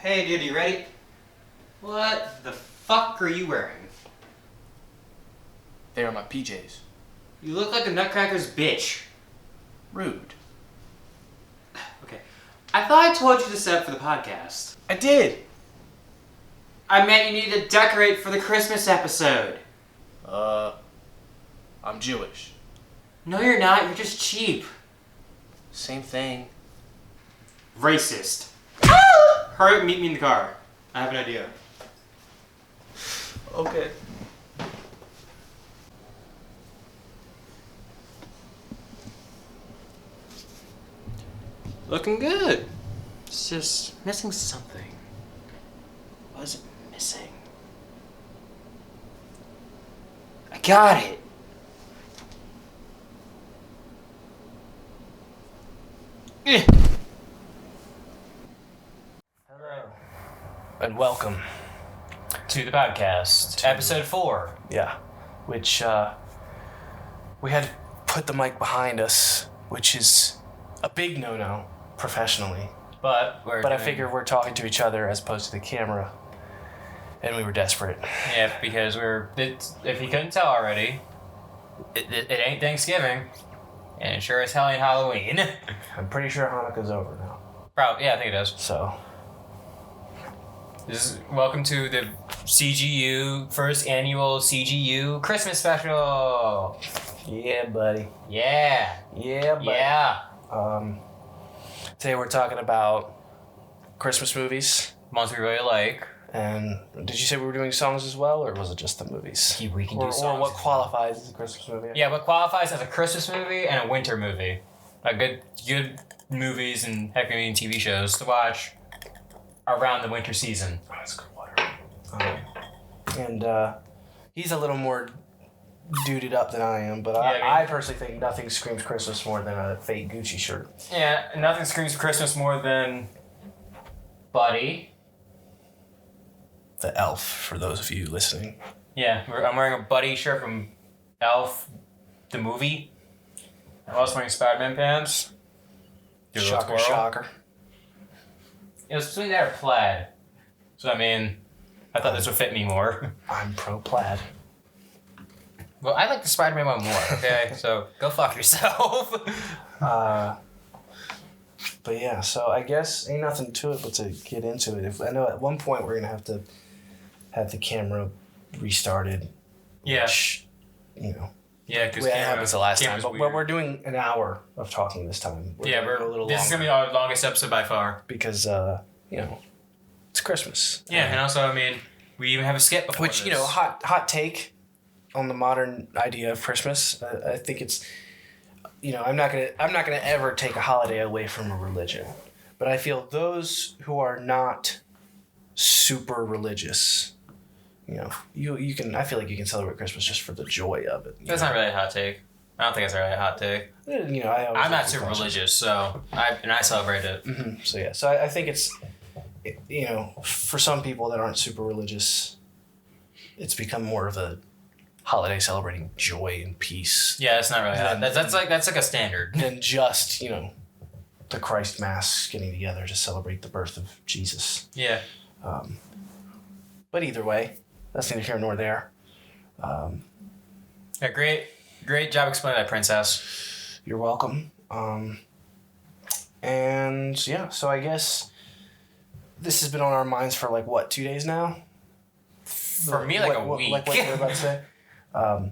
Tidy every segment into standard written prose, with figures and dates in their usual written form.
Hey dude, you ready? What the fuck are you wearing? They are my PJs. You look like a Nutcracker's bitch. Rude. Okay. I thought I told you to set up for the podcast. I did! I meant you needed to decorate for the Christmas episode. I'm Jewish. No, you're not. You're just cheap. Same thing. Racist. Hurry up and meet me in the car. I have an idea. Okay. Looking good. It's just missing something. What is it missing? I got it. Hello. And welcome. To the podcast. Episode 4. Yeah. Which, we had to put the mic behind us, which is a big no-no professionally. But I figure we're talking to each other as opposed to the camera. And we were desperate. Yeah, because if you couldn't tell already, it ain't Thanksgiving. And it sure as hell ain't Halloween. I'm pretty sure Hanukkah's over now. Probably, yeah, I think it is. So. Welcome to the CGU, first annual CGU Christmas special. Yeah, buddy. Yeah. Yeah, buddy. Yeah. Today we're talking about Christmas movies. Ones we really like. And did you say we were doing songs as well, or was it just the movies? We can do songs. Or what qualifies as a Christmas movie? Yeah, what qualifies as a Christmas movie and a winter movie. Like good movies and heck, I mean TV shows to watch around the winter season. Oh, that's good water. And he's a little more duded up than I am, but I personally think nothing screams Christmas more than a fake Gucci shirt. Yeah, nothing screams Christmas more than Buddy. The elf, for those of you listening. Yeah, I'm wearing a Buddy shirt from Elf, the movie. I'm also wearing Spider-Man pants. Shocker. It was between that or plaid. So, I mean, I thought this would fit me more. I'm pro plaid. Well, I like the Spider-Man one more, okay? So, go fuck yourself. But yeah, so I guess ain't nothing to it but to get into it. I know at one point we're going to have the camera restarted. Yeah. Which, you know. Yeah, because that happens the last time. But weird. We're doing an hour of talking this time. We're a little this is going to be our longest episode by far. Because, it's Christmas. Yeah, and also, I mean, we even have a skit before which, this. hot take on the modern idea of Christmas. I think it's, I'm not gonna ever take a holiday away from a religion. But I feel those who are not super religious, you can. I feel like you can celebrate Christmas just for the joy of it. That's not really a hot take. I don't think that's really a hot take. I'm not super religious, so I celebrate it. Mm-hmm. So yeah, so I think it's, for some people that aren't super religious, it's become more of a holiday celebrating joy and peace. Yeah, it's not really hot. That's like a standard. Than just the Christ Mass getting together to celebrate the birth of Jesus. Yeah. But either way, that's neither here nor there. Yeah, great job explaining that, princess. You're welcome. And yeah, so I guess this has been on our minds for 2 days now? For me, a week. Like what you're about to say?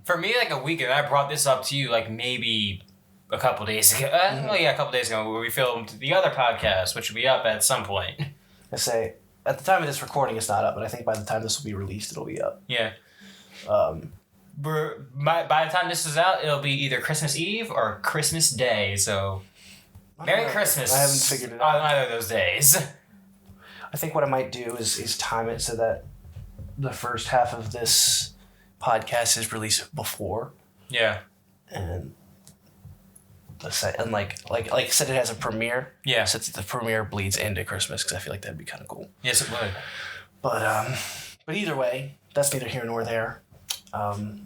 For me, a week, and I brought this up to you maybe a couple days ago. A couple days ago, where we filmed the other podcast, which will be up at some point. I say, at the time of this recording, it's not up, but I think by the time this will be released, it'll be up. Yeah. By the time this is out, it'll be either Christmas Eve or Christmas Day, so Merry Christmas. I haven't figured it out. On either of those days. I think what I might do is time it so that the first half of this podcast is released before. Yeah. And like I said, it has a premiere. Yeah. So the premiere bleeds into Christmas because I feel like that'd be kind of cool. Yes, it would. But either way, that's neither here nor there.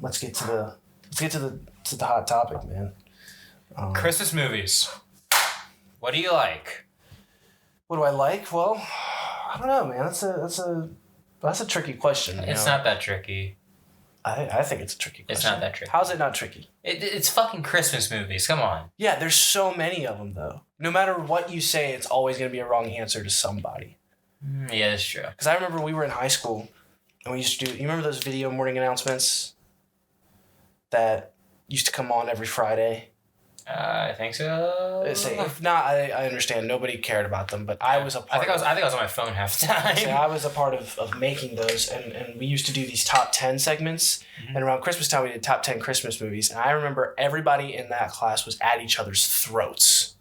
Let's get to the hot topic, man. Christmas movies. What do you like? What do I like? Well, I don't know, man. That's a tricky question. It's not that tricky. I think it's a tricky question. It's not that tricky. How's it not tricky? It's fucking Christmas movies. Come on. Yeah, there's so many of them, though. No matter what you say, it's always going to be a wrong answer to somebody. Yeah, that's true. Because I remember we were in high school, and we used to do... You remember those video morning announcements that used to come on every Friday? I think so. If not, I understand. Nobody cared about them, but I was a part I think I was on my phone half the time. I was a part of making those, and we used to do these top 10 segments, and around Christmas time, we did top 10 Christmas movies, and I remember everybody in that class was at each other's throats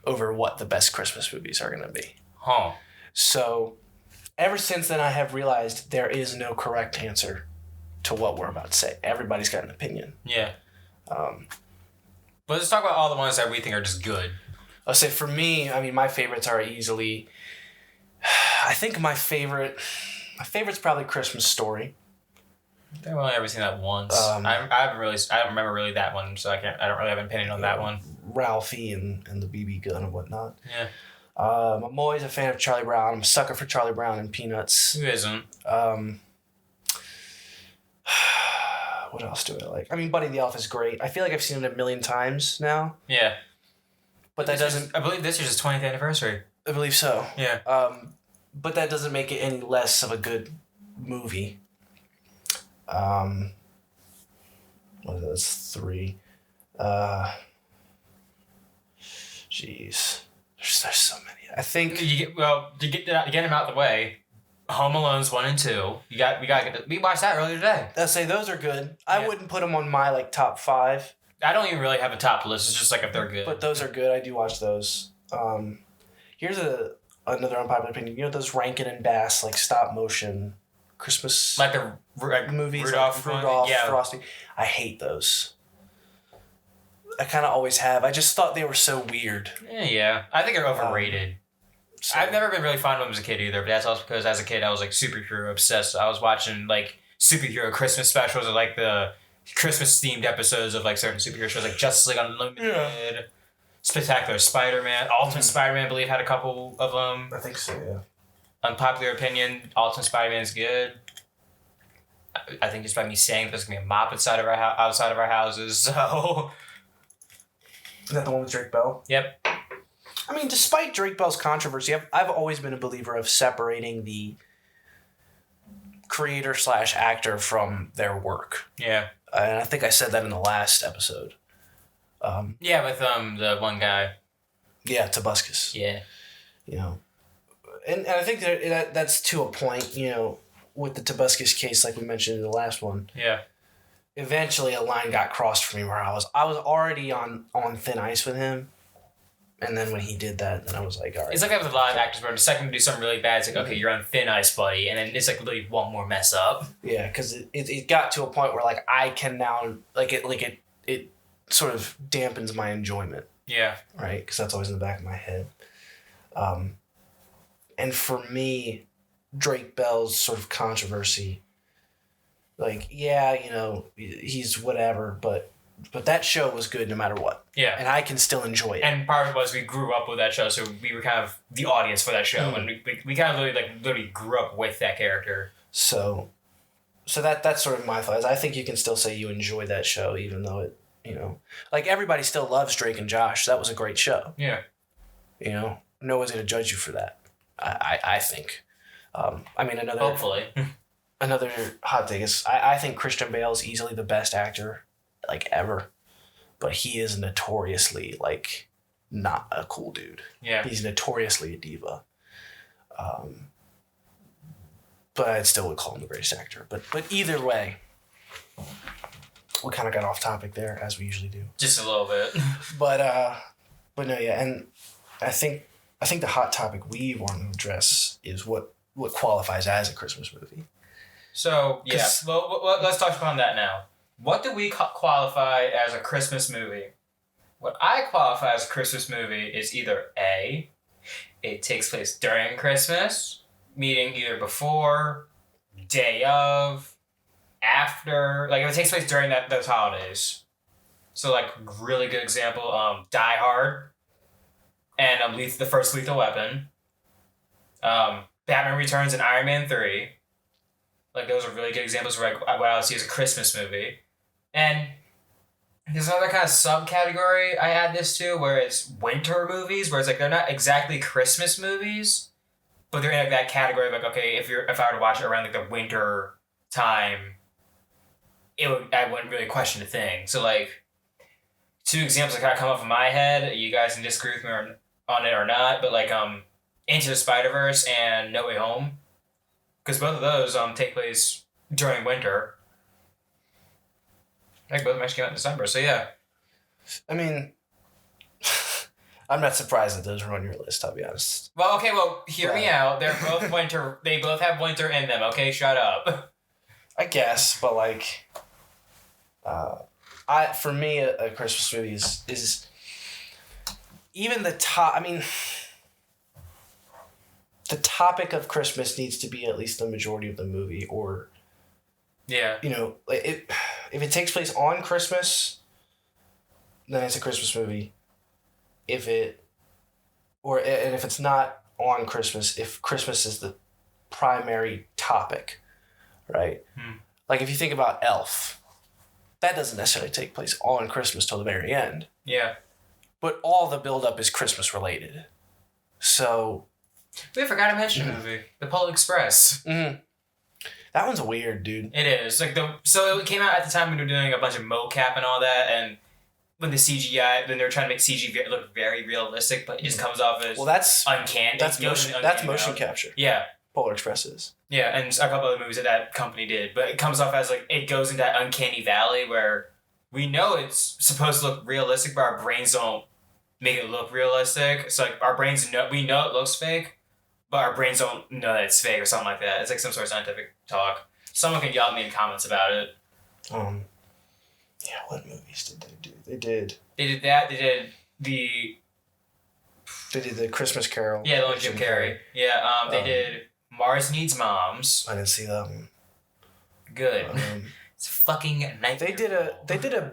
over what the best Christmas movies are going to be. Huh. So, ever since then, I have realized there is no correct answer to what we're about to say. Everybody's got an opinion. Yeah. But let's talk about all the ones that we think are just good. I'll say for me, I mean, my favorites are easily... I think my favorite's probably Christmas Story. I've only ever seen that once. I don't remember really that one, so I don't really have an opinion on that one. Ralphie and the BB gun and whatnot. Yeah. I'm always a fan of Charlie Brown. I'm a sucker for Charlie Brown and Peanuts. Who isn't? What else do I like? I mean, Buddy the Elf is great. I feel like I've seen it a million times now. Yeah. But that doesn't... I believe this year's his 20th anniversary. I believe so. Yeah. But that doesn't make it any less of a good movie. What is that? That's 3. Jeez. There's so many. I think... To get them out of the way... Home Alone's 1 and 2. We watched that earlier today. I'd say those are good. I wouldn't put them on my top 5. I don't even really have a top list. It's just if they're good. But those are good. I do watch those. Here's another unpopular opinion. You know those Rankin and Bass stop motion Christmas movies, Rudolph, yeah. Frosty. I hate those. I kind of always have. I just thought they were so weird. Yeah. I think they're overrated. So. I've never been really fond of them as a kid either, but that's also because as a kid I was superhero obsessed. So I was watching superhero Christmas specials or the Christmas themed episodes of certain superhero shows like Justice League Unlimited, Spectacular Spider-Man, Ultimate Spider-Man I believe had a couple of them. I think so, yeah. Unpopular opinion, Ultimate Spider-Man is good. I think just by me saying there's gonna be a mop outside of our houses, so. Is that the one with Drake Bell? Yep. I mean, despite Drake Bell's controversy, I've always been a believer of separating the creator/actor from their work. Yeah. And I think I said that in the last episode. Yeah, with the one guy. Yeah, Tobuscus. Yeah. You know, and I think that's to a point, with the Tobuscus case, like we mentioned in the last one. Yeah. Eventually, a line got crossed for me where I was already on thin ice with him. And then when he did that, then I was like, all right. It's like that with a lot of actors where the second you do something really bad, it's like, okay, you're on thin ice, buddy. And then it's really one more mess up. Yeah, because it got to a point where I can now, it sort of dampens my enjoyment. Yeah. Right? Because that's always in the back of my head. And for me, Drake Bell's sort of controversy, he's whatever, but that show was good no matter what. Yeah. And I can still enjoy it. And part of it was we grew up with that show, so we were kind of the audience for that show. And we kind of literally grew up with that character. So that's sort of my thoughts. I think you can still say you enjoy that show, even though it, everybody still loves Drake and Josh. That was a great show. Yeah. No one's going to judge you for that. I think. Hopefully. Another hot take is I think Christian Bale is easily the best actor ever, but he is notoriously not a cool dude. Yeah. He's notoriously a diva. But I still would call him the greatest actor. But either way, we kind of got off topic there as we usually do. Just a little bit. But no, yeah, and I think the hot topic we want to address is what qualifies as a Christmas movie. So yeah, well, let's touch upon that now. What do we qualify as a Christmas movie? What I qualify as a Christmas movie is either A, it takes place during Christmas, meaning either before, day of, after, if it takes place during those holidays. So really good example, Die Hard, and the first Lethal Weapon. Batman Returns and Iron Man 3. Like, those are really good examples of like what I would see as a Christmas movie. And there's another kind of subcategory I add this to where it's winter movies, where it's like they're not exactly Christmas movies, but they're in like that category of like, okay, if I were to watch it around like the winter time, I wouldn't really question a thing. So like, two examples that kind of come up in my head. You guys can disagree with me on it or not, but like Into the Spider-Verse and No Way Home, because both of those take place during winter. I think both of them actually came out in December, so yeah. I mean, I'm not surprised that those are on your list, I'll be honest. Well, okay, hear me out. They're both winter. They both have winter in them, okay? Shut up. I guess, but like, for me, a Christmas movie is even the top. I mean, the topic of Christmas needs to be at least the majority of the movie, or yeah, if it takes place on Christmas, then it's a Christmas movie. If it's not on Christmas, if Christmas is the primary topic, right? Like if you think about Elf, that doesn't necessarily take place on Christmas till the very end. Yeah. But all the buildup is Christmas related. So. We forgot to mention a movie, The Polar Express. Mm-hmm. That one's weird, dude. It is. So it came out at the time when we were doing a bunch of mocap and all that, and when the CGI, then they were trying to make CG look very realistic, but it just comes off as that's uncanny. That's motion capture. Yeah. Polar Express is. Yeah, and a couple other movies that company did, but it comes off as like it goes into that uncanny valley where we know it's supposed to look realistic, but our brains don't make it look realistic. It's like our brains we know it looks fake, but our brains don't know that it's fake or something like that. It's like some sort of scientific talk. Someone can yell at me in comments about it. Yeah, what movies did they do? They did that. They did the Christmas Carol. Yeah, the one with Jim Carrey. Yeah, they did Mars Needs Moms. I didn't see that one. Good. It's fucking nightmare. They did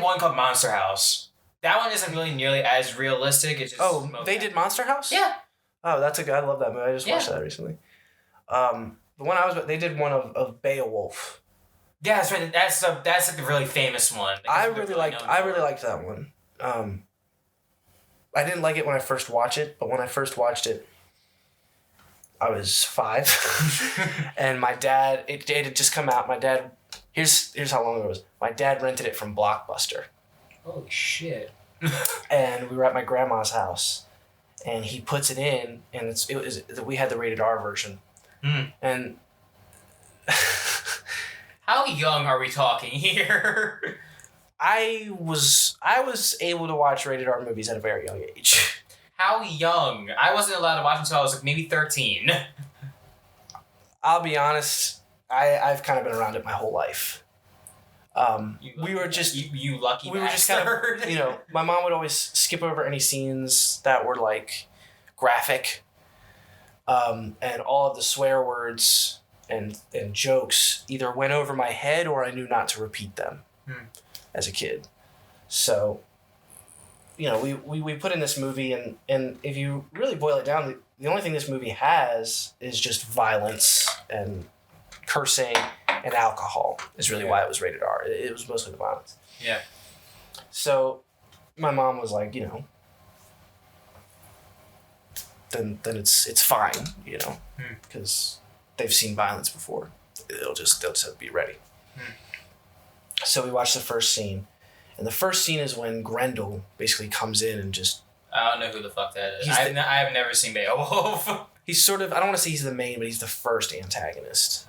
one called Monster House. That one isn't really nearly as realistic. It's just they did Monster House? Yeah. Oh, that's a good. I love that movie. I just watched that recently. The one they did one of Beowulf. Yeah, that's right. That's like the really famous one. I really liked that one. I didn't like it when I first watched it, but when I first watched it, I was 5, and my dad. It had just come out. My dad. Here's how long it was. My dad rented it from Blockbuster. Holy shit! And we were at my grandma's house, and he puts it in, and we had the rated R version, and. How young are we talking here? I was able to watch rated R movies at a very young age. How young? I wasn't allowed to watch until I was like maybe 13. I'll be honest, I've kind of been around it my whole life. We were just you lucky. We were just kind of my mom would always skip over any scenes that were like graphic, and all of the swear words and jokes either went over my head or I knew not to repeat them as a kid. So, we put in this movie, and if you really boil it down, the only thing this movie has is just violence and cursing and alcohol is really why it was rated R. It was mostly the violence. Yeah. So my mom was like, then it's fine, because they've seen violence before. They'll just have to be ready. So we watched the first scene. And the first scene is when Grendel basically comes in and just... I don't know who the fuck that is. I have never seen Beowulf. He's sort of... I don't want to say he's the main, but he's the first antagonist.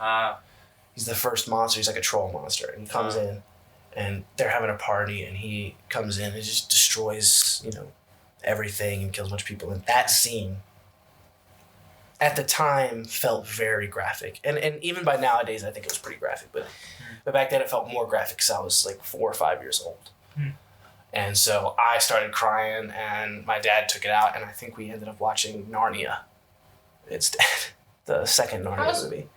He's the first monster. He's like a troll monster. And he comes in, and they're having a party, and he comes in and just destroys, everything and kills a bunch of people. And that scene, at the time, felt very graphic. And even by nowadays, I think it was pretty graphic. But back then, it felt more graphic because I was like 4 or 5 years old. And so I started crying, and my dad took it out, and I think we ended up watching Narnia instead. The second Narnia movie.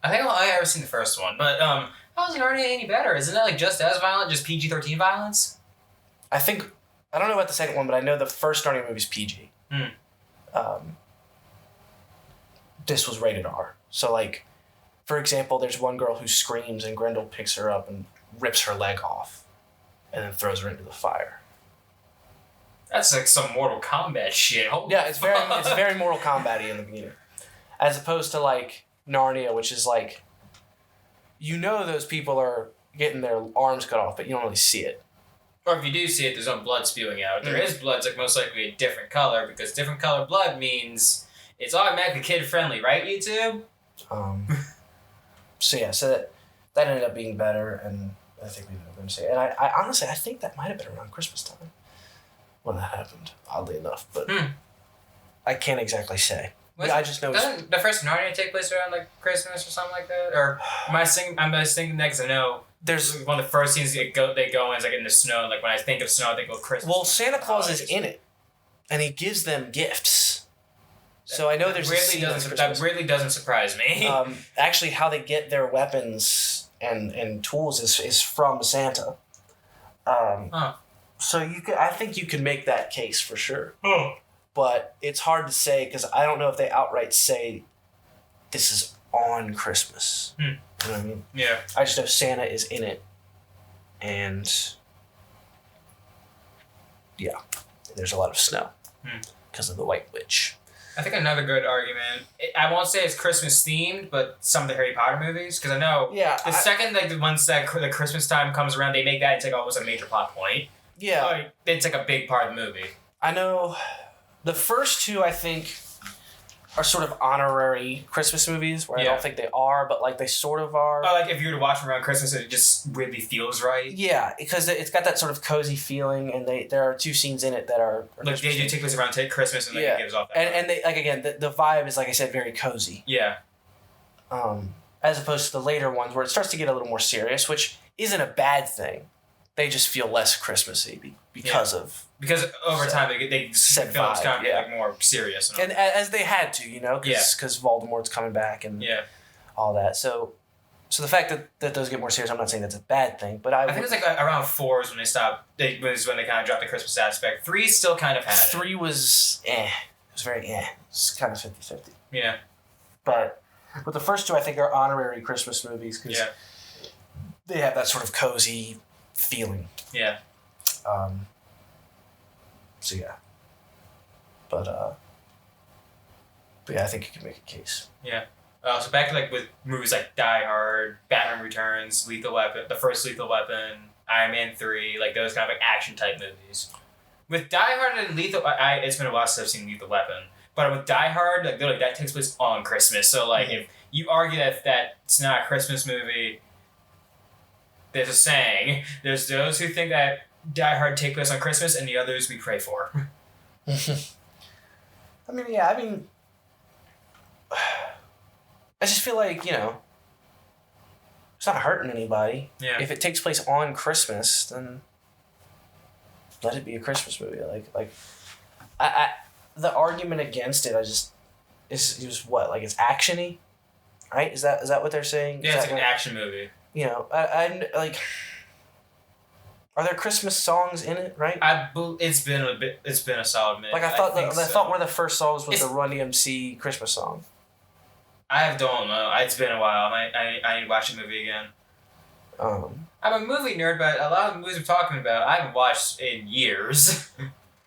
I think I've only ever seen the first one, but how is Narnia any better? Isn't it like just as violent, just PG-13 violence? I don't know about the second one, but I know the first Narnia movie is PG. this was rated R. So, like, for example, there's one girl who screams and Grendel picks her up and rips her leg off and then throws her into the fire. That's like some Mortal Kombat shit. Yeah, it's very Mortal Kombat-y in the beginning. As opposed to, like, Narnia, which is like, you know those people are getting their arms cut off, but you don't really see it. Or if you do see it, there's no blood spewing out. If there is blood, it's like most likely a different color, because different color blood means it's automatically kid-friendly, right, YouTube? So that ended up being better, and I think we ended up going to see it. And I honestly, I think that might have been around Christmas time when that happened, oddly enough, but I can't exactly say. I just know. Doesn't the first Narnia take place around like Christmas or something like that? Or am I thinking that because I know there's one of the first scenes they go in is like in the snow. And, like when I think of snow, I think of Christmas. Well, Santa Claus is in it, and he gives them gifts. So I know that really doesn't surprise me. Actually, how they get their weapons and tools is from Santa. So I think you can make that case for sure. But it's hard to say because I don't know if they outright say this is on Christmas. You know what I mean? Yeah. I just know Santa is in it. And yeah, there's a lot of snow because of the White Witch. I think another good argument, I won't say it's Christmas themed, but some of the Harry Potter movies, because I know second like the ones that the Christmas time comes around, they make that into like almost a major plot point. Yeah. Like, it's like a big part of the movie. I know the first two, I think, are sort of honorary Christmas movies, where I don't think they are, but like they sort of are. Oh, like if you were to watch them around Christmas, it just really feels right. Yeah, because it's got that sort of cozy feeling, and there are two scenes in it that are like they do take place around Christmas, and it gives off that. And they like again the vibe is like I said very cozy. Yeah. As opposed to the later ones where it starts to get a little more serious, which isn't a bad thing. They just feel less Christmassy because of. Because over time they set films kind of get like more serious. And as they had to, because Voldemort's coming back and all that. So the fact that those get more serious, I'm not saying that's a bad thing, but I think it's like around 4 is when they stopped. Was when they kind of dropped the Christmas aspect. 3 still kind of had 3 was It was very It's kind of 50-50. Yeah. But the first 2 I think are honorary Christmas movies because they have that sort of cozy feeling. Yeah. So yeah. But yeah, I think you can make a case. Yeah. So back to like with movies like Die Hard, Batman Returns, Lethal Weapon, the first Lethal Weapon, Iron Man 3, like those kind of like action type movies. With Die Hard and Lethal, it's been a while since I've seen Lethal Weapon. But with Die Hard, like literally that takes place on Christmas. So like if you argue that it's not a Christmas movie, there's a saying. There's those who think that Die Hard take place on Christmas, and the others we pray for. I mean, I just feel like, it's not hurting anybody. Yeah. If it takes place on Christmas, then let it be a Christmas movie. Like, the argument against it, is what? Like, it's action-y? Right? Is that what they're saying? Yeah, it's like an action movie. I like... Are there Christmas songs in it? Right. It's been a solid minute. Like I thought one of the first songs was the Run DMC Christmas song. I don't know. It's been a while. I need to watch the movie again. I'm a movie nerd, but a lot of the movies we're talking about I haven't watched in years.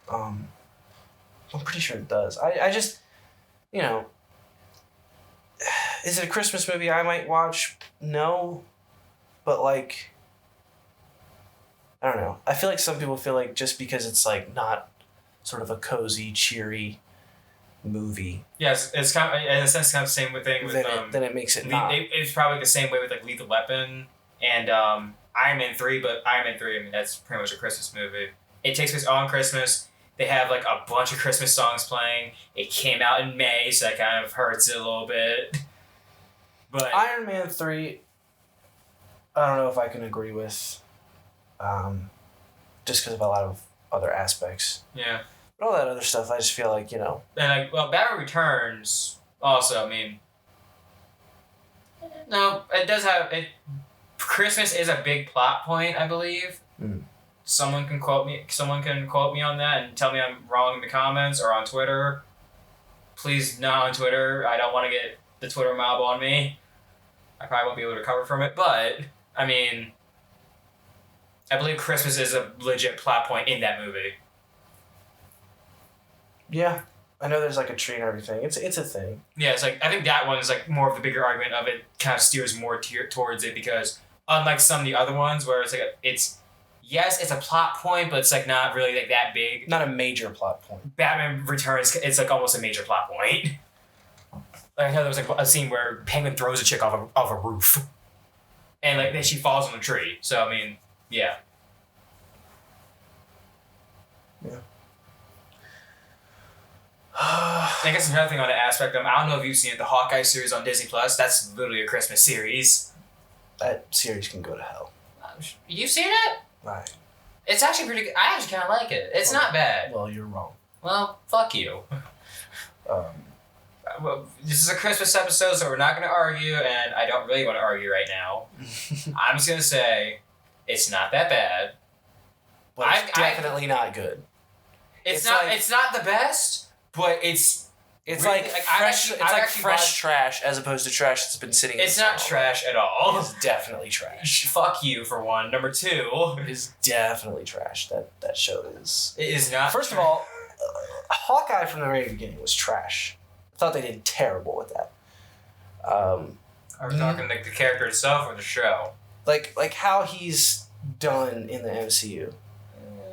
I'm pretty sure it does. I just, is it a Christmas movie I might watch? No, but like. I don't know. I feel like some people feel like just because it's like not sort of a cozy, cheery movie. Yes, it's kind of in a sense kind of the same thing with then it makes it not. It's probably the same way with like Lethal Weapon and Iron Man 3, but Iron Man 3, I mean that's pretty much a Christmas movie. It takes place on Christmas. They have like a bunch of Christmas songs playing. It came out in May, so that kind of hurts it a little bit. But Iron Man 3, I don't know if I can agree with. Just because of a lot of other aspects. Yeah. But all that other stuff, I just feel like, And like, Batman Returns also, I mean... No, it does have... Christmas is a big plot point, I believe. Someone can quote me on that and tell me I'm wrong in the comments or on Twitter. Please not on Twitter. I don't want to get the Twitter mob on me. I probably won't be able to recover from it, but I mean, I believe Christmas is a legit plot point in that movie. Yeah. I know there's like a tree and everything. It's a thing. Yeah, it's like I think that one is like more of the bigger argument of it. Kind of steers more towards it because unlike some of the other ones where it's like it's a plot point, but it's like not really like that big. Not a major plot point. Batman Returns, it's like almost a major plot point. Like I know there was like a scene where Penguin throws a chick off a roof, and like then she falls on the tree. So I mean, yeah. Yeah. I guess another thing on the aspect of I don't know if you've seen it, the Hawkeye series on Disney Plus. That's literally a Christmas series. That series can go to hell. You've seen it? Right. It's actually pretty good. I actually kind of like it. It's not bad. Well, you're wrong. Well, fuck you. Well, this is a Christmas episode, so we're not going to argue, and I don't really want to argue right now. I'm just going to say it's not that bad. Well, it's definitely not good. It's not the best, but it's really, like fresh trash as opposed to trash that's been sitting. It's not trash at all. It's definitely trash. Fuck you for one. Number two, it is definitely trash. That show is. It is not. First of all, Hawkeye from the very beginning was trash. I thought they did terrible with that. Are we talking like the character itself or the show? Like how he's done in the MCU.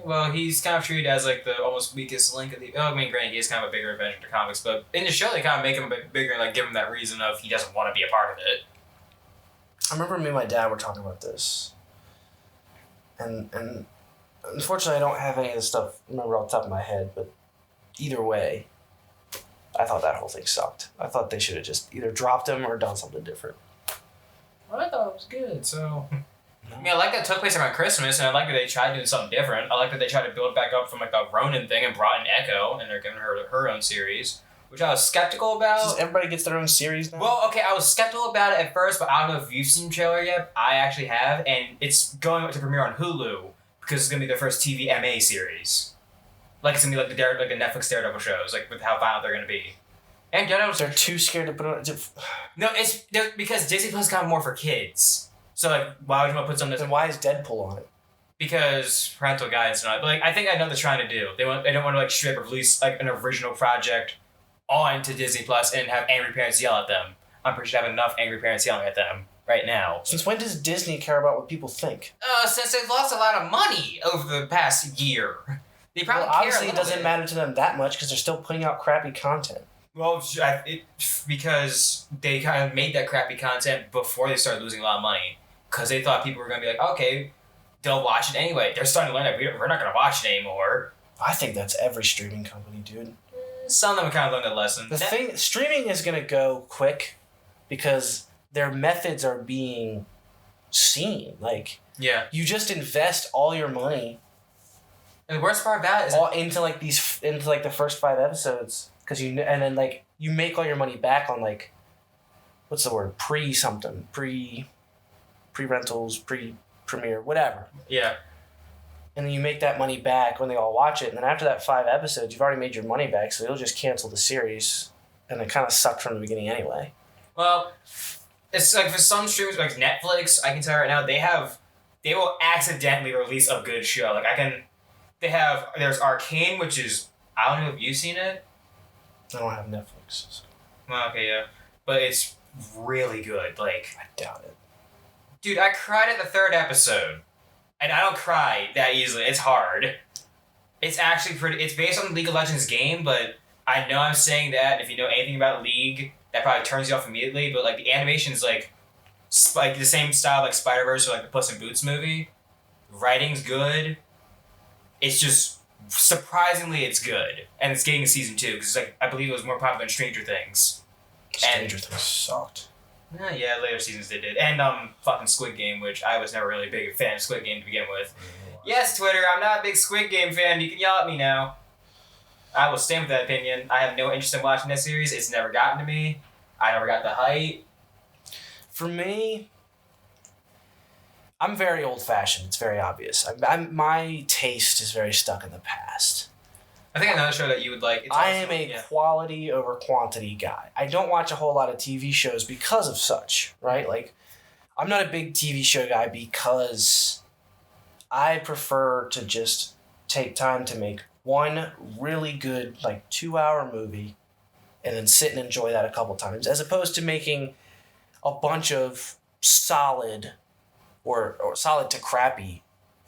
Well, he's kind of treated as like the almost weakest link of the. I mean, granted, he is kind of a bigger adventure to comics, but in the show they kind of make him a bit bigger and like give him that reason of he doesn't want to be a part of it. I remember me and my dad were talking about this, and unfortunately I don't have any of the stuff remember off the top of my head, but either way, I thought that whole thing sucked. I thought they should have just either dropped him or done something different. Well, I thought it was good, so. I mean, I like that it took place around Christmas, and I like that they tried doing something different. I like that they tried to build back up from like the Ronin thing and brought in Echo, and they're giving her own series, which I was skeptical about. Just everybody gets their own series now? Well, okay, I was skeptical about it at first, but I don't know if you've seen the trailer yet. I actually have, and it's going to premiere on Hulu because it's going to be their first TV MA series. Like it's going to be like the Netflix Daredevil shows, like with how violent they're going to be. And Daredevil. They're too scared to put it on. No, it's because Disney Plus got more for kids. So, like, why would you want to put something... Then why is Deadpool on it? Because parental guidance and all. But, like, I think I know what they're trying to do. They don't want to, like, straight up release, like, an original project onto Disney Plus and have angry parents yell at them. I'm pretty sure they have enough angry parents yelling at them right now. Since when does Disney care about what people think? Since they've lost a lot of money over the past year. They probably care obviously a it doesn't bit. matter to them that much because they're still putting out crappy content. Well, because they kind of made that crappy content before they started losing a lot of money. Because they thought people were going to be like, okay, they'll watch it anyway. They're starting to learn that we're not going to watch it anymore. I think that's every streaming company, dude. Some of them kind of learned the lesson. Streaming is going to go quick because their methods are being seen. Like, yeah, you just invest all your money. And the worst part about it is into the first 5 episodes and then like you make all your money back on like, what's the word? Pre-rentals, pre-premiere, whatever. Yeah. And then you make that money back when they all watch it. And then after that 5 episodes, you've already made your money back. So you'll just cancel the series. And it kind of sucked from the beginning anyway. Well, it's like for some streamers like Netflix, I can tell you right now, they will accidentally release a good show. Like there's Arcane, which is, I don't know if you've seen it. I don't have Netflix. So. Well, okay, yeah. But it's really good. Like, I doubt it. Dude, I cried at the 3rd episode. And I don't cry that easily. It's hard. It's actually it's based on the League of Legends game, but I know I'm saying that, and if you know anything about League, that probably turns you off immediately, but like the animation's like the same style like Spider-Verse or like the Puss in Boots movie. Writing's good. It's just surprisingly it's good. And it's getting a season 2, because like I believe it was more popular than Stranger Things. Stranger Things sucked. Yeah, later seasons they did. And fucking Squid Game, which I was never really a big fan of Squid Game to begin with. Yes, Twitter, I'm not a big Squid Game fan. You can yell at me now. I will stand with that opinion. I have no interest in watching that series. It's never gotten to me. I never got the hype. For me, I'm very old-fashioned. It's very obvious. My taste is very stuck in the past. I think another show that you would like. I am a quality over quantity guy. I don't watch a whole lot of TV shows because of such, right? Like, I'm not a big TV show guy because I prefer to just take time to make one really good, 2-hour movie and then sit and enjoy that a couple times, as opposed to making a bunch of solid or solid to crappy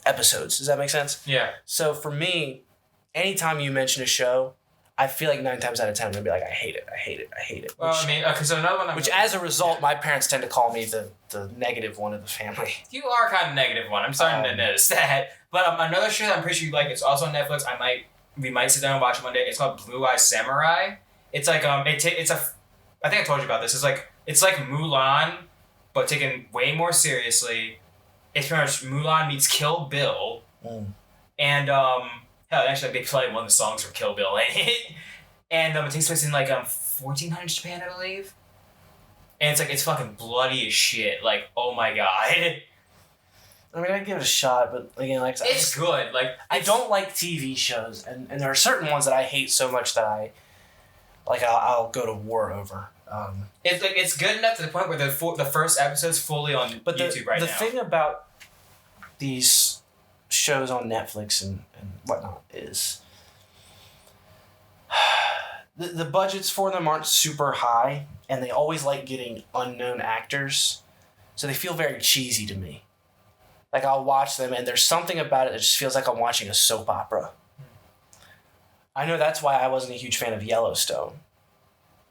episodes. Does that make sense? Yeah. So for me, anytime you mention a show, I feel like 9 times out of 10 I'm going to be like, I hate it. Well, so another one... Which, as a result, my parents tend to call me the negative one of the family. You are kind of negative one. I'm starting to notice that. But another show that I'm pretty sure you like, it's also on Netflix. We might sit down and watch it one day. It's called Blue Eye Samurai. It's like, I think I told you about this. It's like Mulan, but taken way more seriously. It's pretty much Mulan meets Kill Bill. And, hell, actually, they play one of the songs from Kill Bill in it. And it takes place in, 1400 Japan, I believe. And it's fucking bloody as shit. Like, oh my god. I mean, I'd give it a shot, but again, it's good. I don't like TV shows, and there are certain ones that I hate so much that I'll go to war over. It's good enough to the point where the first episode's fully on YouTube right now. The thing about these shows on Netflix and whatnot is the budgets for them aren't super high, and they always like getting unknown actors, so they feel very cheesy to me. Like, I'll watch them, and there's something about it that just feels like I'm watching a soap opera. I know that's why I wasn't a huge fan of Yellowstone.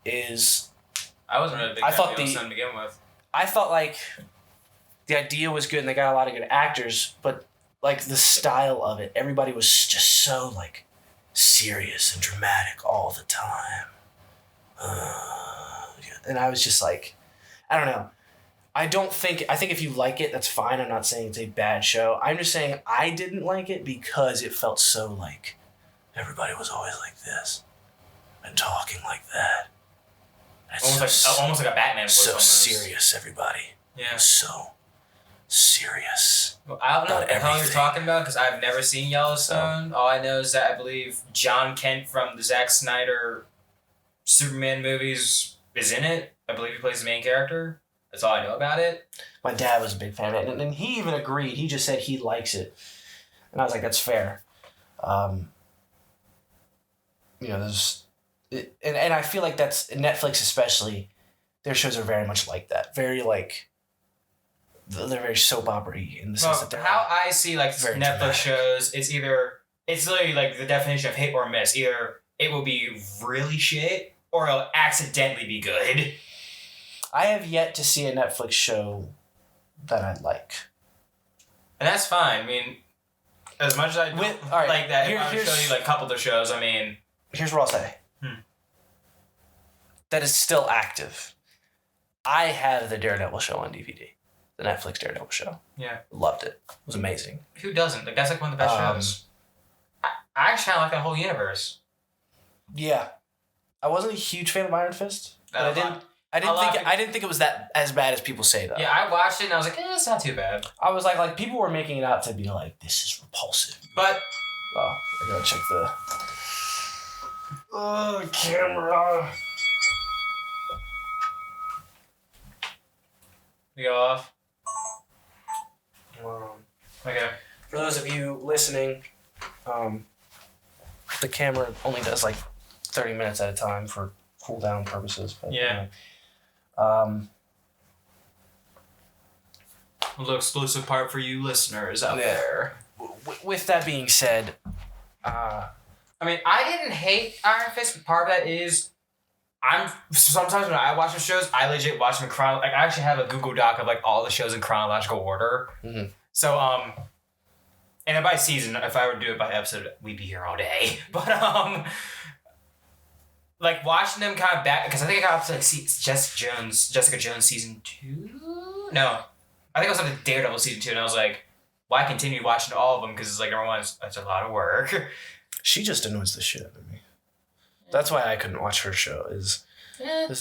I wasn't really a big fan of Yellowstone to begin with. I thought, the idea was good, and they got a lot of good actors, but, the style of it, everybody was just so, serious and dramatic all the time. And I was just I don't know. I think if you like it, that's fine. I'm not saying it's a bad show. I'm just saying I didn't like it because it felt so everybody was always like this and talking like that. Almost like a Batman voice. So serious, everybody. Yeah. So serious. Well, I don't know what the hell you're talking about because I've never seen Yellowstone. All I know is that I believe John Kent from the Zack Snyder Superman movies is in it. I believe he plays the main character. That's all I know about it. My dad was a big fan of it, and he even agreed. He just said he likes it. And I was like, that's fair. And I feel like that's, Netflix especially, their shows are very much like that. Very, they're very soap opera-y in the sense that they're... How I see, Netflix dramatic shows, it's literally, the definition of hit or miss. Either it will be really shit, or it'll accidentally be good. I have yet to see a Netflix show that I like. And that's fine. I mean, as much as I don't like that, if I would show you a couple of shows, I mean... Here's what I'll say. That is still active. I have the Daredevil show on DVD. The Netflix Daredevil show. Yeah. Loved it. It was amazing. Who doesn't? That's one of the best shows. I actually like that whole universe. Yeah. I wasn't a huge fan of Iron Fist. But I didn't think it was that as bad as people say, though. Yeah, I watched it and I was like, it's not too bad. I was like people were making it out to be this is repulsive. But I gotta check the camera. We go off. Okay. For those of you listening, the camera only does 30 minutes at a time for cool down purposes. But, yeah. A little exclusive part for you listeners out there. With that being said, I mean, I didn't hate Iron Fist, but part of that is sometimes when I watch the shows, I legit watch them in I actually have a Google Doc of all the shows in chronological order. Mm-hmm. So, and by season, if I were to do it by episode, we'd be here all day. But, watching them kind of back, because I think I got up to Jessica Jones season 2? No. I think I was on the Daredevil season 2, and I was like, why continue watching all of them? Because it's number one, it's a lot of work. She just annoys the shit out of me. That's why I couldn't watch her show. It's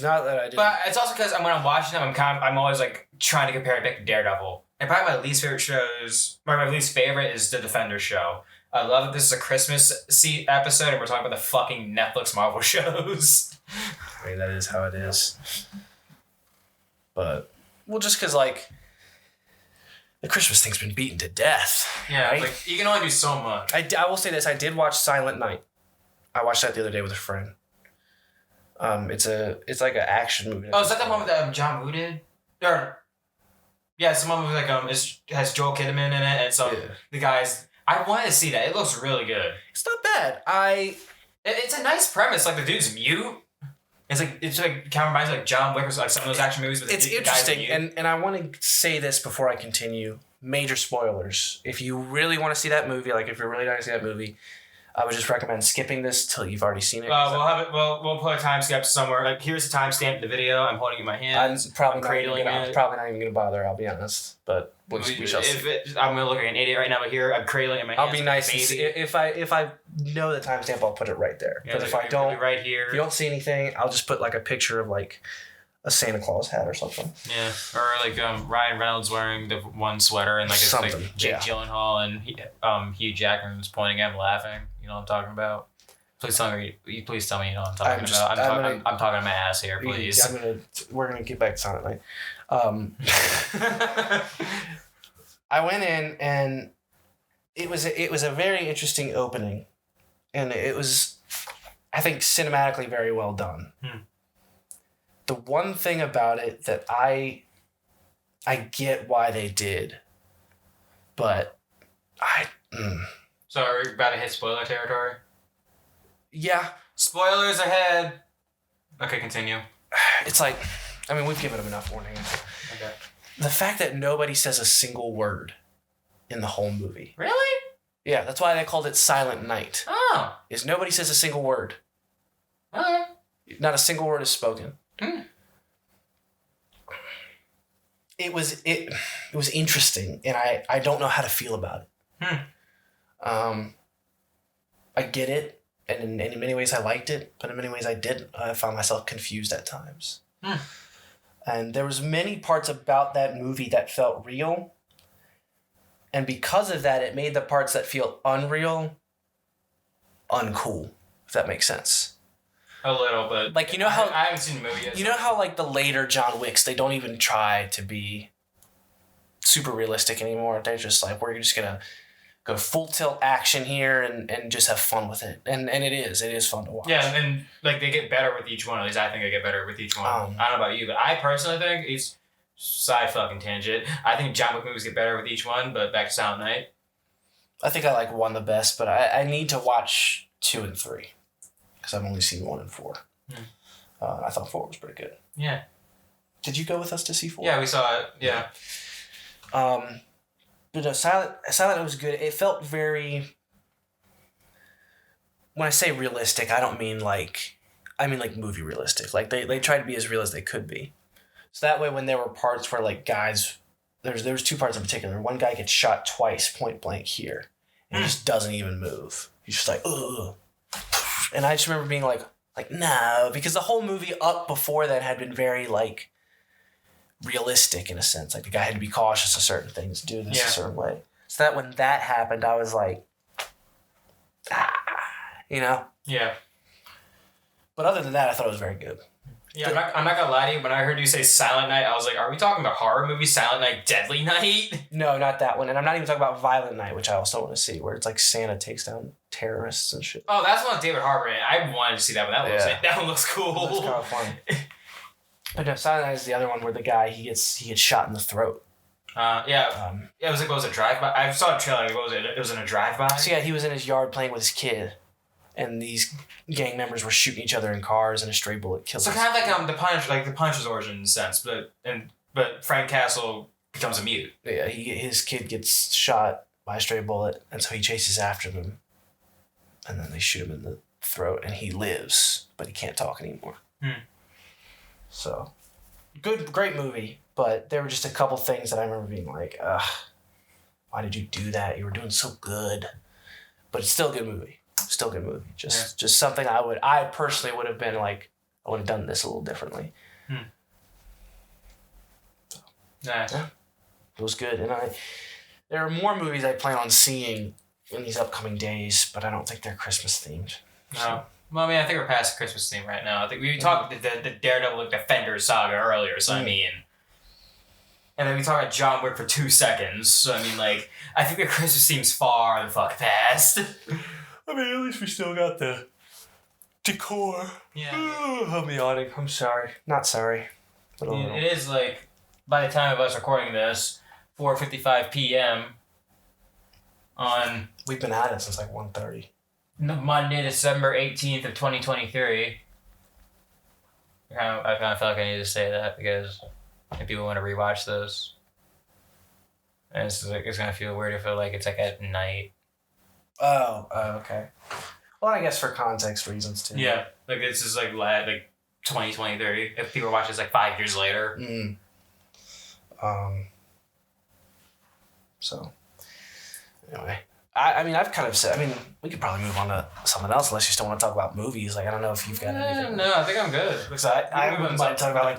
not that I didn't. But it's also because when I'm watching them, I'm always trying to compare it back to Daredevil. And probably my least favorite is the Defender show. I love that this is a Christmas episode and we're talking about the fucking Netflix Marvel shows. I mean, that is how it is. But, well, just because, like, the Christmas thing's been beaten to death. Yeah, right? like, you can only do so much. I will say this. I did watch Silent Night. I watched that the other day with a friend. It's like an action movie. Oh, is that the one that John Woo did? Or, yeah, it's the one with, like, it has Joel Kinnaman in it, and so the guys... I wanted to see that. It looks really good. It's not bad. It's a nice premise. Like, the dude's mute. It's like kind of reminds me like John Wick or like some of those action movies. With it's the interesting, and I want to say this before I continue. Major spoilers. If you really want to see that movie, like if you're really not gonna see that movie, I would just recommend skipping this till you've already seen it. We'll have it. We'll put a timestamp somewhere. Like here's the timestamp of the video. I'm holding it in my hands. I'm probably not even gonna bother. I'll be honest, but we shall see. I'm gonna look like an idiot right now, but here I'm cradling it in my hands. I'll be nice. If I know the timestamp, I'll put it right there. Because if I don't, right here. If you don't see anything, I'll just put like a picture of like a Santa Claus hat or something. Yeah, or like Ryan Reynolds wearing the one sweater and like it's like Jake Gyllenhaal and Hugh Jackman was pointing at him laughing. You know what I'm talking about? Please tell me you know what I'm talking about. I'm talking my ass here, please. We're gonna get back to Silent Night. I went in and it was a very interesting opening, and it was, I think, cinematically very well done. The one thing about it that I get why they did, but So are we about to hit spoiler territory? Yeah. Spoilers ahead. Okay, continue. It's like, I mean, we've given them enough warning. Okay. The fact that nobody says a single word in the whole movie. Really? Yeah, that's why they called it Silent Night. Oh. Is nobody says a single word. Okay. Not a single word is spoken. It was interesting, and I don't know how to feel about it. I get it, and in many ways I liked it, but in many ways I didn't. I found myself confused at times. And there was many parts about that movie that felt real, and because of that, it made the parts that feel unreal uncool, if that makes sense. A little bit. Like, you know how... I haven't seen the movie yet. You know how, like, the later John Wicks, they don't even try to be super realistic anymore. They're just like, we're just going to go full tilt action here and just have fun with it. And it is fun to watch. Yeah, and like, they get better with each one. At least I think they get better with each one. I don't know about you, but I personally think it's side fucking tangent. I think John Wick movies get better with each one, but back to Silent Night. I think I like 1 the best, but I need to watch 2 and 3. Because I've only seen 1 and 4. I thought 4 was pretty good. Yeah. Did you go with us to see 4? Yeah, we saw it. Yeah. But no, Silent was good. It felt very... When I say realistic, I don't mean like... I mean like movie realistic. Like they tried to be as real as they could be. So that way when there were parts where like guys... There was 2 parts in particular. One guy gets shot twice point blank here. And he just doesn't even move. He's just like, ugh. And I just remember being like, no, because the whole movie up before that had been very, like, realistic in a sense. Like, the guy had to be cautious of certain things, do this a certain way. So that when that happened, I was like, you know? Yeah. But other than that, I thought it was very good. Yeah, I'm not gonna lie to you. When I heard you say Silent Night, I was like, are we talking about horror movie Silent Night, Deadly Night? No, not that one. And I'm not even talking about Violent Night, which I also want to see, where it's like Santa takes down terrorists and shit. Oh, that's one with David Harbour in it. I wanted to see that one. That one looks cool. That's kind of fun. But no, Silent Night is the other one where the guy, he gets shot in the throat. Yeah. It was like, what was it, drive-by? I saw a trailer. What was it? It was in a drive-by? So yeah, he was in his yard playing with his kid. And these gang members were shooting each other in cars, and a stray bullet killed him. So kind of like the Punisher's origin in a sense, but Frank Castle becomes a mute. Yeah, his kid gets shot by a stray bullet, and so he chases after them, and then they shoot him in the throat, and he lives, but he can't talk anymore. So, great movie, but there were just a couple things that I remember being like, ugh, why did you do that? You were doing so good. But it's still a good movie. Still a good movie. Just something I personally would have been like, I would have done this a little differently. Nice. Yeah, it was good. And there are more movies I plan on seeing in these upcoming days, but I don't think they're Christmas themed. No. So. Well, I mean, I think we're past the Christmas theme right now. I think we talked the Daredevil Defender saga earlier, so I mean... And then we talked about John Wick for 2 seconds, so I mean, like, I think the Christmas theme's far the fuck past. I mean, at least we still got the decor. Yeah. I'm yawning. I'm sorry. Not sorry. But it is, like, by the time of us recording this, 4:55 p.m. on... We've been at it since, like, 1:30. Monday, December 18th of 2023. I kind of feel like I need to say that because if people want to rewatch those, and it's gonna feel weird if it's like at night. Oh, okay. Well, I guess for context reasons too. Yeah, like it's just like 2023. If people watch this like 5 years later. So, anyway. I mean, I've kind of said... I mean, we could probably move on to something else unless you still want to talk about movies. Like, I don't know if you've got anything. No, I think I'm good. Because I wouldn't mind talking about, like,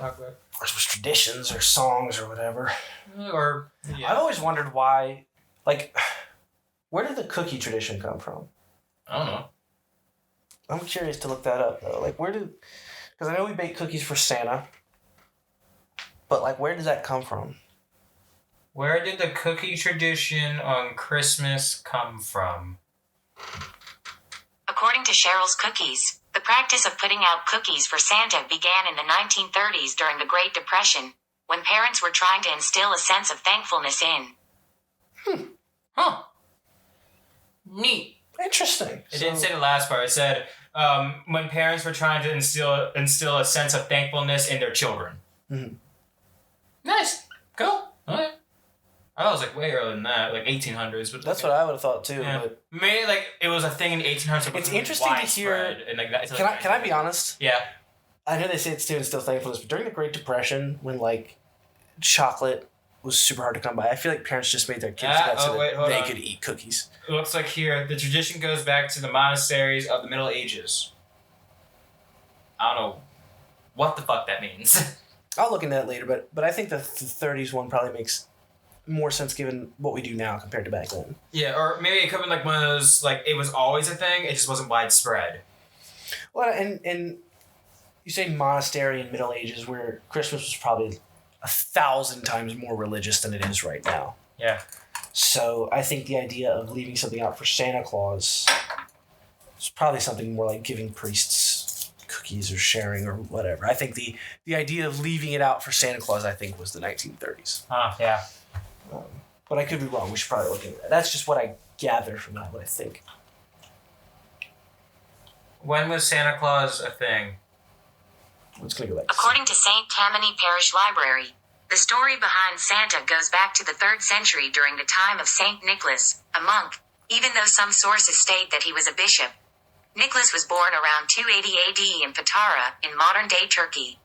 Christmas traditions or songs or whatever. Or, yeah. I've always wondered why... Like, where did the cookie tradition come from? I don't know. I'm curious to look that up, though. Like, where did... Because I know we bake cookies for Santa. But, like, where does that come from? Where did the cookie tradition on Christmas come from? According to Cheryl's Cookies, the practice of putting out cookies for Santa began in the 1930s during the Great Depression, when parents were trying to instill a sense of thankfulness in. Huh. Neat. Interesting. It didn't say the last part. It said when parents were trying to instill a sense of thankfulness in their children. Mm-hmm. Nice. Cool. Okay. I thought it was like way earlier than that, like 1800s. But that's what I would have thought too. Yeah. But maybe like it was a thing in the 1800s. It's interesting to hear. And like that, Can I be honest? Yeah. I know they say it's to instill thankfulness, but during the Great Depression, when like chocolate was super hard to come by, I feel like parents just made their kids that so that they could eat cookies. It looks like here the tradition goes back to the monasteries of the Middle Ages. I don't know what the fuck that means. I'll look into that later, but I think the 30s one probably makes more sense given what we do now compared to back then. Yeah, or maybe it could have been like one of those, like, it was always a thing, it just wasn't widespread. Well, and you say monastery in Middle Ages, where Christmas was probably 1,000 times more religious than it is right now. Yeah. So I think the idea of leaving something out for Santa Claus is probably something more like giving priests cookies or sharing or whatever. I think the idea of leaving it out for Santa Claus, I think, was the 1930s. Yeah. But I could be wrong. We should probably look into that. That's just what I gather from that, what I think. When was Santa Claus a thing? Let's go back. According to St. Tammany Parish Library, the story behind Santa goes back to the 3rd century during the time of St. Nicholas, a monk, even though some sources state that he was a bishop. Nicholas was born around 280 AD in Patara, in modern-day Turkey.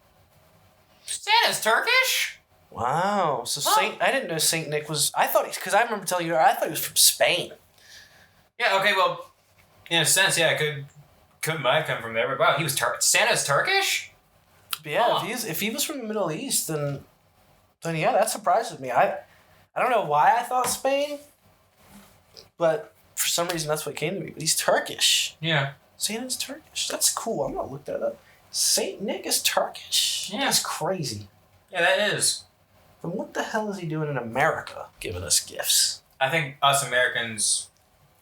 Santa's Turkish? Wow. So I didn't know St. Nick was... I thought... Because I remember telling you, I thought he was from Spain. Yeah, okay, well, in a sense, yeah, it might have come from there, but wow, he was Santa's Turkish? But yeah, if he was from the Middle East, then yeah, that surprises me. I don't know why I thought Spain, but for some reason that's what came to me. But he's Turkish. Yeah. Santa's Turkish. That's cool. I'm gonna look that up. Saint Nick is Turkish. Yeah. That's crazy. Yeah, that is. Then what the hell is he doing in America, giving us gifts? I think us Americans,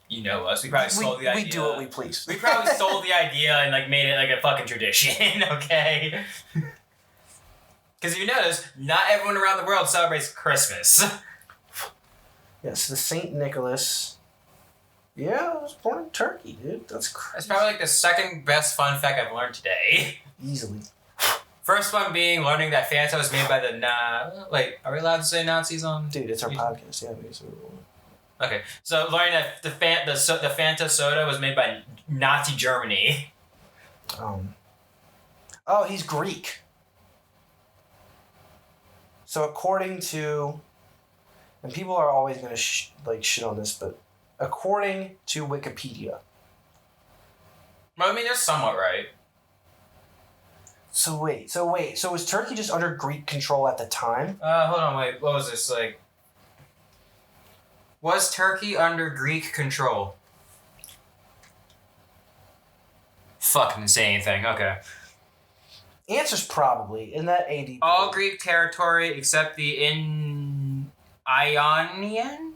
you know us. We probably stole the idea. We do what we please. We probably stole the idea and like made it like a fucking tradition. Okay. Because if you notice, not everyone around the world celebrates Christmas. Yes, the Saint Nicholas. Yeah, I was born in Turkey, dude. That's crazy. That's probably like the second best fun fact I've learned today. Easily. First one being learning that Fanta was made by the are we allowed to say Nazis on? Dude, it's our podcast. Yeah, basically. Okay, so learning that the Fanta soda was made by Nazi Germany. Oh, he's Greek. So according to, and people are always gonna shit on this, but according to Wikipedia. Well, I mean, they're somewhat right. So wait. So was Turkey just under Greek control at the time? Hold on, wait. What was this like? Was Turkey under Greek control? Fucking say anything. Okay. Answer's probably in that AD. All Greek territory except the Ionian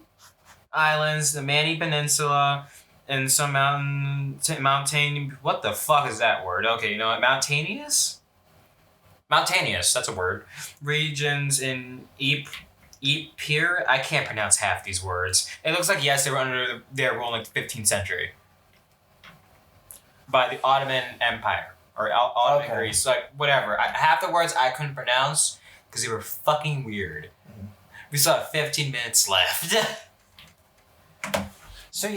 Islands, the Mani Peninsula, and some mountain. What the fuck is that word? Okay, you know what? Mountainous, that's a word. Regions in Epir. I can't pronounce half these words. It looks like, yes, they were under their rule in the 15th century by the Ottoman Empire. Or Ottoman Greece, like, whatever. Half the words I couldn't pronounce because they were fucking weird. Mm-hmm. We still have 15 minutes left. So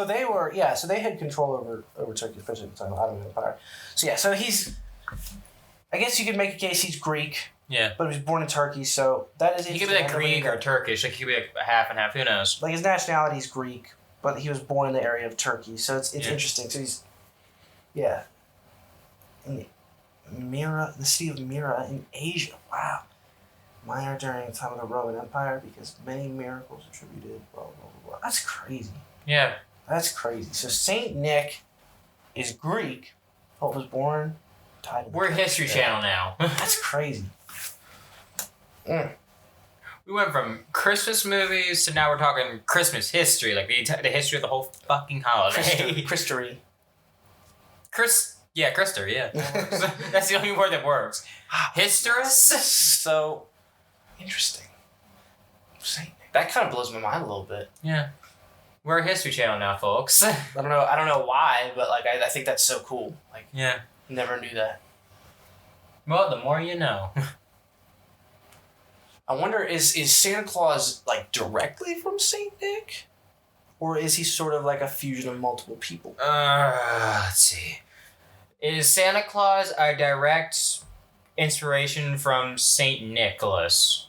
they had control over Turkey, especially at the time of the Ottoman Empire. So he's, I guess you could make a case he's Greek. Yeah. But he was born in Turkey, so that is he could be like Greek or Turkish. Like he could be like half and half. Who knows? Like his nationality is Greek, but he was born in the area of Turkey, so it's interesting. So he's, in the city of Myra in Asia. Wow. Minor during the time of the Roman Empire because many miracles attributed. Blah blah blah blah. That's crazy. Yeah. That's crazy. So Saint Nick is Greek. Pope was born. We're History Channel now. That's crazy. We went from Christmas movies to now we're talking Christmas history, like the history of the whole fucking holiday. Christery. Christer, yeah. That's the only word that works. Historus? So interesting. That kind of blows my mind a little bit. Yeah. We're a History Channel now, folks. I don't know why, but like I think that's so cool. Like yeah. Never knew that. Well, the more you know. I wonder, is Santa Claus like directly from Saint Nick? Or is he sort of like a fusion of multiple people? Let's see. Is Santa Claus a direct inspiration from Saint Nicholas?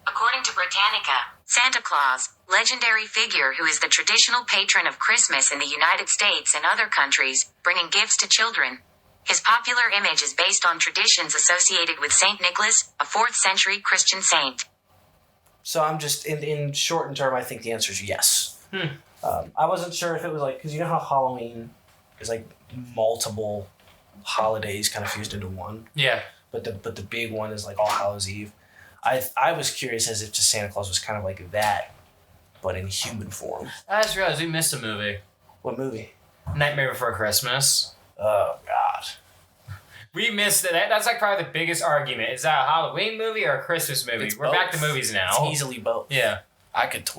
According to Britannica, Santa Claus, legendary figure who is the traditional patron of Christmas in the United States and other countries, bringing gifts to children. His popular image is based on traditions associated with Saint Nicholas, a 4th century Christian saint. So I'm just, in short term, I think the answer is yes. I wasn't sure if it was like, because you know how Halloween is like multiple holidays kind of fused into one? Yeah. But the big one is like All Hallows Eve. I was curious as if just Santa Claus was kind of like that, but in human form. I just realized we missed a movie. What movie? Nightmare Before Christmas. Oh, God. We missed it. That's like probably the biggest argument. Is that a Halloween movie or a Christmas movie? We're both. back to movies now. It's easily both. Yeah. I could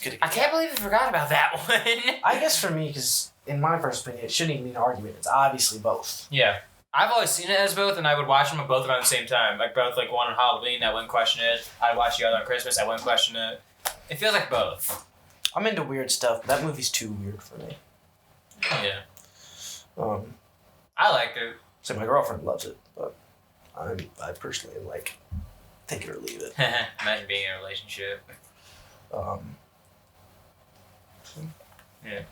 get it. I can't believe we forgot about that one. I guess for me, because in my first opinion, it shouldn't even be an argument. It's obviously both. Yeah. I've always seen it as both, and I would watch them both around the same time. Like both, like one on Halloween, I wouldn't question it. I'd watch the other on Christmas, I wouldn't question it. It feels like both. I'm into weird stuff, but that movie's too weird for me. Yeah. I liked it. So my girlfriend loves it, but I personally am like, take it or leave it. Imagine being in a relationship. Yeah.